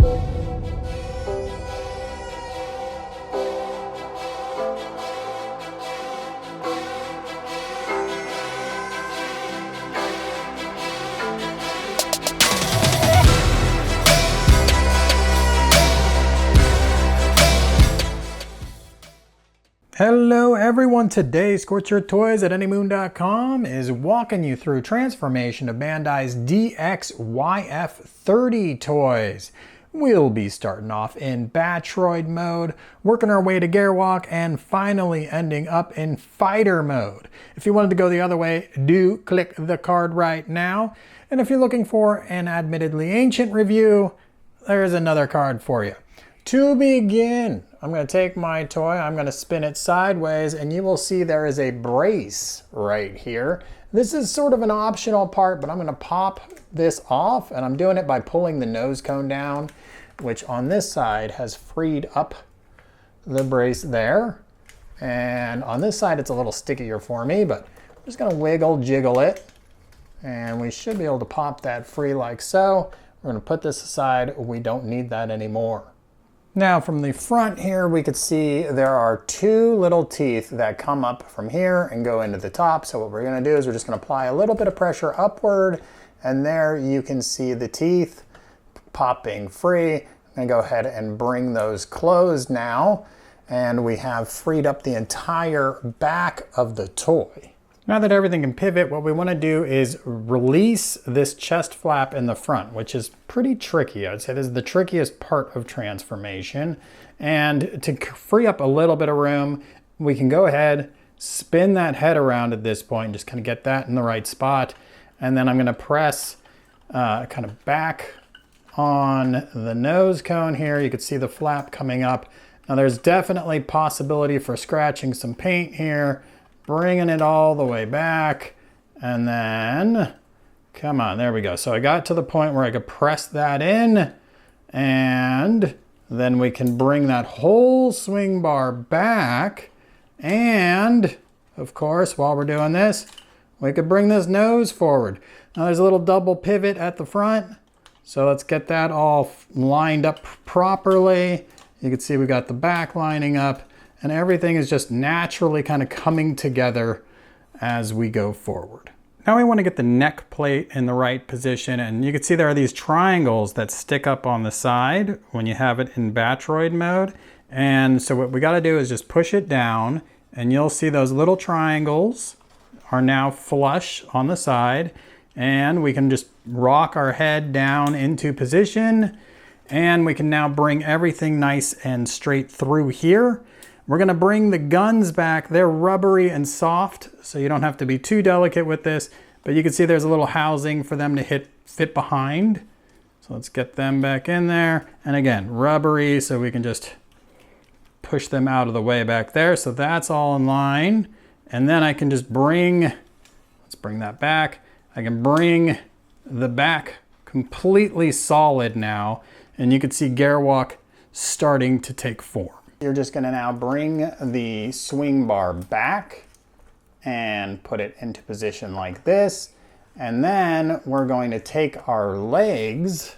Hello everyone, today ScorchYourToys@anymoon.com is walking you through transformation of Bandai's DX YF-30 toys. We'll be starting off in Battroid mode, working our way to GERWALK, and finally ending up in fighter mode. If you wanted to go the other way, do click the card right now. And if you're looking for an admittedly ancient review, there's another card for you. To begin, I'm going to take my toy, I'm going to spin it sideways, and you will see there is a brace right here. This is sort of an optional part, but I'm going to pop this off, and I'm doing it by pulling the nose cone down, which on this side has freed up the brace there. And on this side, it's a little stickier for me, but I'm just going to wiggle, jiggle it, and we should be able to pop that free like so. We're going to put this aside. We don't need that anymore. Now from the front here, we could see there are two little teeth that come up from here and go into the top. So what we're going to do is we're just going to apply a little bit of pressure upward, and there you can see the teeth popping free. I'm going to go ahead and bring those closed now, and we have freed up the entire back of the toy. Now that everything can pivot, what we want to do is release this chest flap in the front, which is pretty tricky. I'd say this is the trickiest part of transformation. And to free up a little bit of room, we can go ahead, spin that head around at this point, just kind of get that in the right spot. And then I'm going to press kind of back on the nose cone here. You can see the flap coming up. Now there's definitely possibility for scratching some paint here. Bringing it all the way back, and then, come on, there we go. So I got to the point where I could press that in, and then we can bring that whole swing bar back, and of course, while we're doing this, we could bring this nose forward. Now there's a little double pivot at the front, so let's get that all lined up properly. You can see we got the back lining up, and everything is just naturally kind of coming together as we go forward. Now we want to get the neck plate in the right position, and you can see there are these triangles that stick up on the side when you have it in Battroid mode. And so what we got to do is just push it down, and you'll see those little triangles are now flush on the side, and we can just rock our head down into position, and we can now bring everything nice and straight through here. We're going to bring the guns back. They're rubbery and soft, so you don't have to be too delicate with this, but you can see there's a little housing for them to fit behind. So let's get them back in there. And again, rubbery, so we can just push them out of the way back there. So that's all in line. And then I can just let's bring that back. I can bring the back completely solid now, and you can see GERWALK starting to take form. You're just going to now bring the swing bar back and put it into position like this. And then we're going to take our legs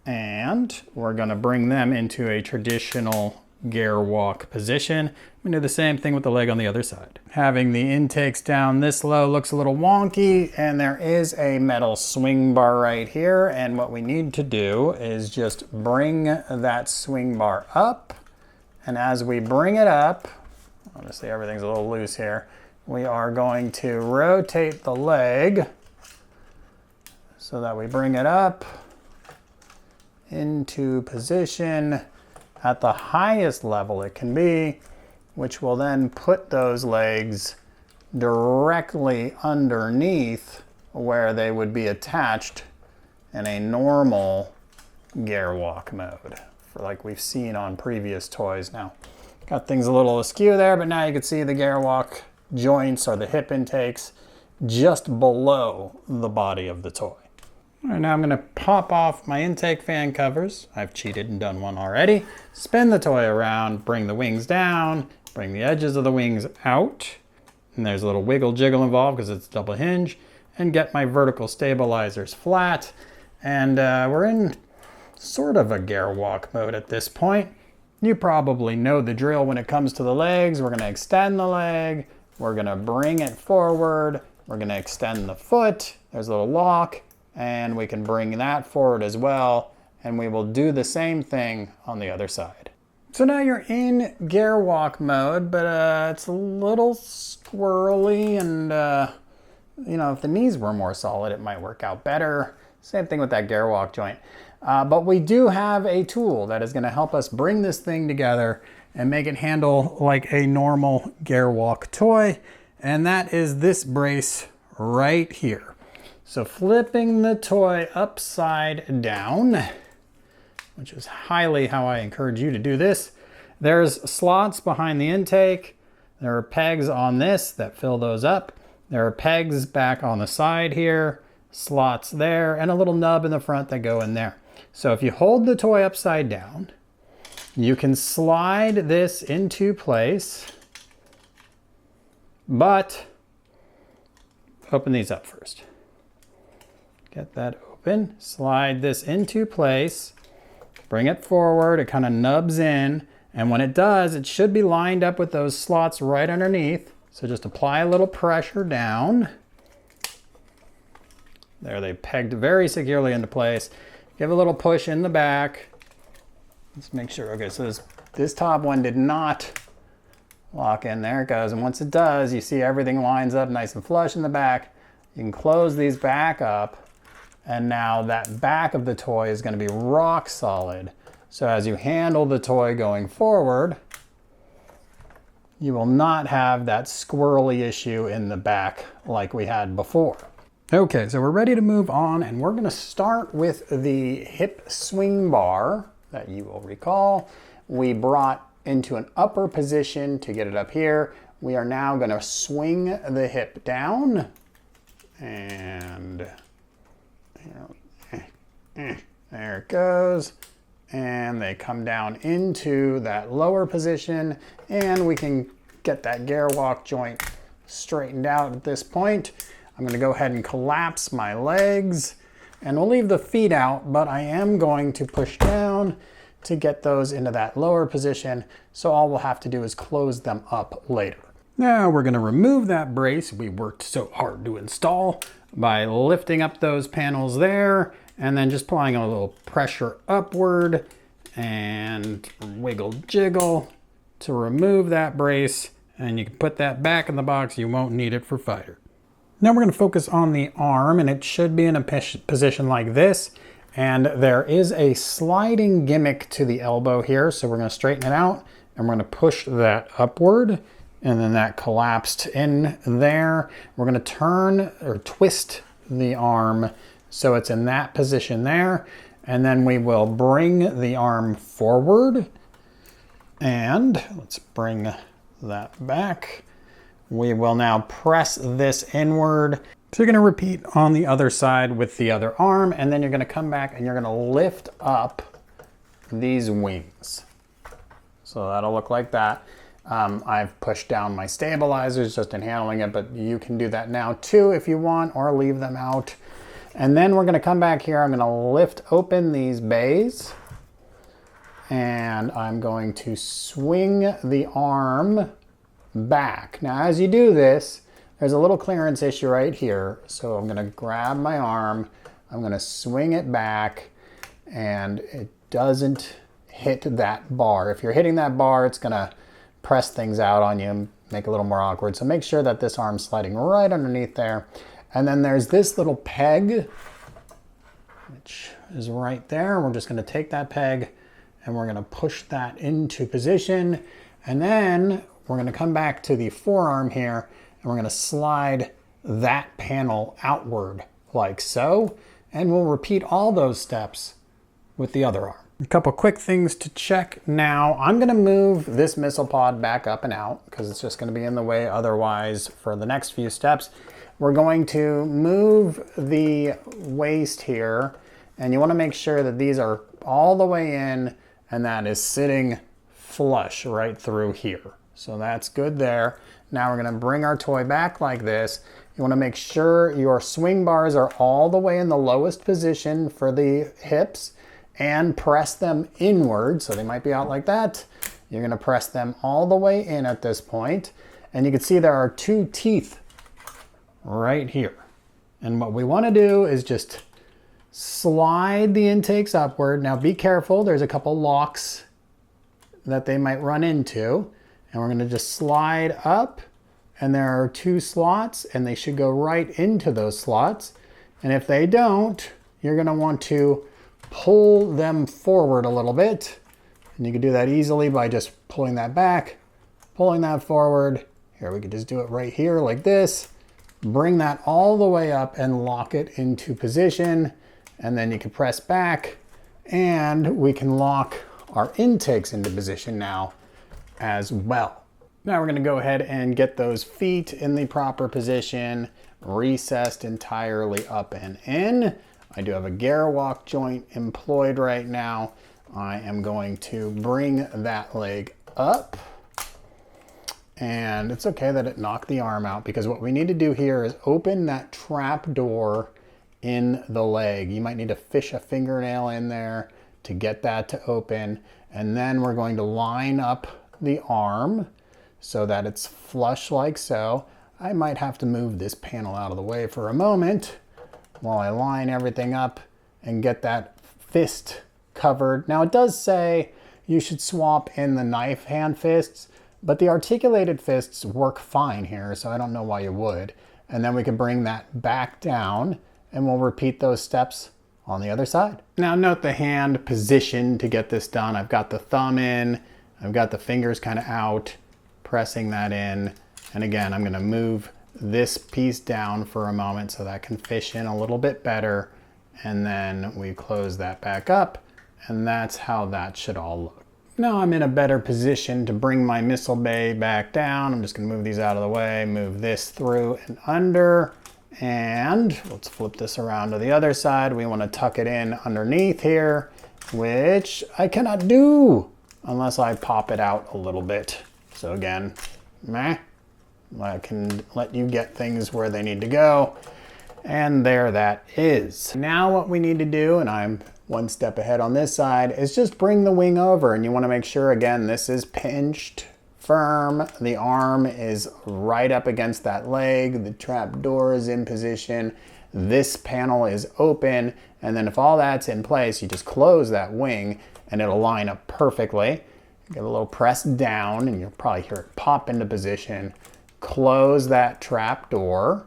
and we're going to bring them into a traditional GERWALK position. I'm going to do the same thing with the leg on the other side. Having the intakes down this low looks a little wonky, and there is a metal swing bar right here. And what we need to do is just bring that swing bar up. And as we bring it up, obviously everything's a little loose here, we are going to rotate the leg so that we bring it up into position at the highest level it can be, which will then put those legs directly underneath where they would be attached in a normal GERWALK mode, like we've seen on previous toys. Now, got things a little askew there, but now you can see the GERWALK joints or the hip intakes just below the body of the toy. All right, now I'm going to pop off my intake fan covers. I've cheated and done one already. Spin the toy around, bring the wings down, bring the edges of the wings out, and there's a little wiggle jiggle involved because it's double hinge, and get my vertical stabilizers flat. And we're in sort of a GERWALK mode at this point. You probably know the drill when it comes to the legs. We're going to extend the leg. We're going to bring it forward. We're going to extend the foot. There's a little lock, and we can bring that forward as well. And we will do the same thing on the other side. So now you're in GERWALK mode, but it's a little squirrely, and you know, if the knees were more solid, it might work out better. Same thing with that GERWALK joint. But we do have a tool that is going to help us bring this thing together and make it handle like a normal GERWALK toy, and that is this brace right here. So flipping the toy upside down, which is highly how I encourage you to do this. There's slots behind the intake. There are pegs on this that fill those up. There are pegs back on the side here, slots there, and a little nub in the front that go in there. So if you hold the toy upside down, you can slide this into place, but open these up first. Get that open, slide this into place, bring it forward, it kind of nubs in, and when it does, it should be lined up with those slots right underneath. So just apply a little pressure down. There, they pegged very securely into place. Give a little push in the back. Let's make sure, okay, so this top one did not lock in. There it goes, and once it does, you see everything lines up nice and flush in the back. You can close these back up, and now that back of the toy is going to be rock solid. So as you handle the toy going forward, you will not have that squirrely issue in the back like we had before. Okay, so we're ready to move on, and we're going to start with the hip swing bar that you will recall we brought into an upper position to get it up here. We are now going to swing the hip down, and there it goes, and they come down into that lower position, and we can get that GERWALK joint straightened out at this point. I'm going to go ahead and collapse my legs, and we'll leave the feet out, but I am going to push down to get those into that lower position, so all we'll have to do is close them up later. Now we're going to remove that brace we worked so hard to install by lifting up those panels there, and then just applying a little pressure upward and wiggle jiggle to remove that brace, and you can put that back in the box. You won't need it for fighter. Now we're going to focus on the arm, and it should be in a position like this. And there is a sliding gimmick to the elbow here, so we're going to straighten it out, and we're going to push that upward, and then that collapsed in there. We're going to turn or twist the arm so it's in that position there, and then we will bring the arm forward, and let's bring that back. We will now press this inward. So you're going to repeat on the other side with the other arm, and then you're going to come back and you're going to lift up these wings. So that'll look like that. I've pushed down my stabilizers just in handling it, but you can do that now too if you want, or leave them out. And then we're going to come back here. I'm going to lift open these bays, and I'm going to swing the arm back. Now as you do this, there's a little clearance issue right here. So I'm going to grab my arm, I'm going to swing it back, and it doesn't hit that bar. If you're hitting that bar, it's going to press things out on you and make it a little more awkward. So make sure that this arm's sliding right underneath there. And then there's this little peg, which is right there. We're just going to take that peg and we're going to push that into position. And then we're going to come back to the forearm here, and we're going to slide that panel outward like so. And we'll repeat all those steps with the other arm. A couple quick things to check now. I'm going to move this missile pod back up and out because it's just going to be in the way otherwise for the next few steps. We're going to move the waist here, and you want to make sure that these are all the way in and that is sitting flush right through here. So that's good there. Now we're going to bring our toy back like this. You want to make sure your swing bars are all the way in the lowest position for the hips, and press them inward. So they might be out like that. You're going to press them all the way in at this point. And you can see there are 2 teeth right here. And what we want to do is just slide the intakes upward. Now be careful, there's a couple locks that they might run into. And we're going to just slide up, and there are 2 slots, and they should go right into those slots. And if they don't, you're going to want to pull them forward a little bit. And you can do that easily by just pulling that back, pulling that forward. Here, we could just do it right here like this. Bring that all the way up and lock it into position. And then you can press back, and we can lock our intakes into position now as well. Now we're going to go ahead and get those feet in the proper position, recessed entirely up and in. I do have a GERWALK joint employed right now. I am going to bring that leg up. And it's okay that it knocked the arm out, because what we need to do here is open that trap door in the leg. You might need to fish a fingernail in there to get that to open. And then we're going to line up the arm so that it's flush like so. I might have to move this panel out of the way for a moment while I line everything up and get that fist covered. Now it does say you should swap in the knife hand fists, but the articulated fists work fine here, so I don't know why you would. And then we can bring that back down, and we'll repeat those steps on the other side. Now note the hand position to get this done. I've got the thumb in, I've got the fingers kind of out, pressing that in. And again, I'm going to move this piece down for a moment so that can fish in a little bit better. And then we close that back up, and that's how that should all look. Now I'm in a better position to bring my missile bay back down. I'm just going to move these out of the way, move this through and under. And let's flip this around to the other side. We want to tuck it in underneath here, which I cannot do unless I pop it out a little bit. So again, I can let you get things where they need to go. And there that is. Now what we need to do, and I'm one step ahead on this side, is just bring the wing over. And you want to make sure, again, this is pinched firm. The arm is right up against that leg. The trap door is in position. This panel is open. And then if all that's in place, you just close that wing and it'll line up perfectly. Get a little press down, and you'll probably hear it pop into position. Close that trap door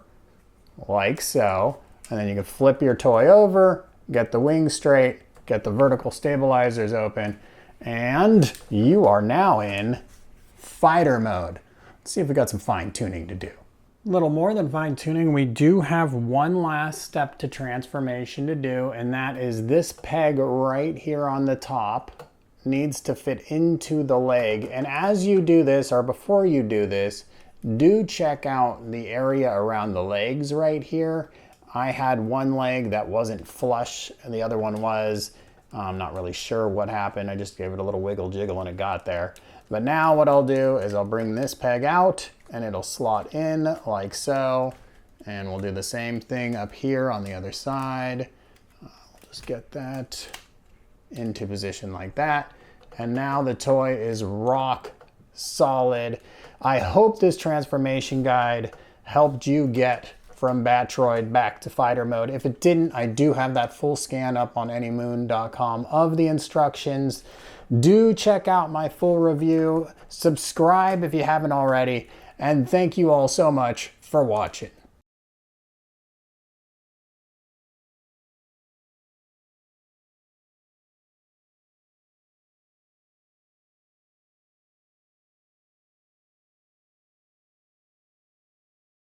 like so. And then you can flip your toy over, get the wing straight, get the vertical stabilizers open, and you are now in fighter mode. Let's see if we got some fine tuning to do. A little more than fine tuning, we do have one last step to transformation to do, and that is this peg right here on the top needs to fit into the leg. And as you do this, or before you do this, do check out the area around the legs right here. I had one leg that wasn't flush and the other one was. I'm not really sure what happened. I just gave it a little wiggle jiggle and it got there. But now what I'll do is I'll bring this peg out and it'll slot in like so. And we'll do the same thing up here on the other side. I'll just get that into position like that. And now the toy is rock solid. I hope this transformation guide helped you get from Battroid back to fighter mode. If it didn't, I do have that full scan up on anymoon.com of the instructions. Do check out my full review. Subscribe if you haven't already. And thank you all so much for watching.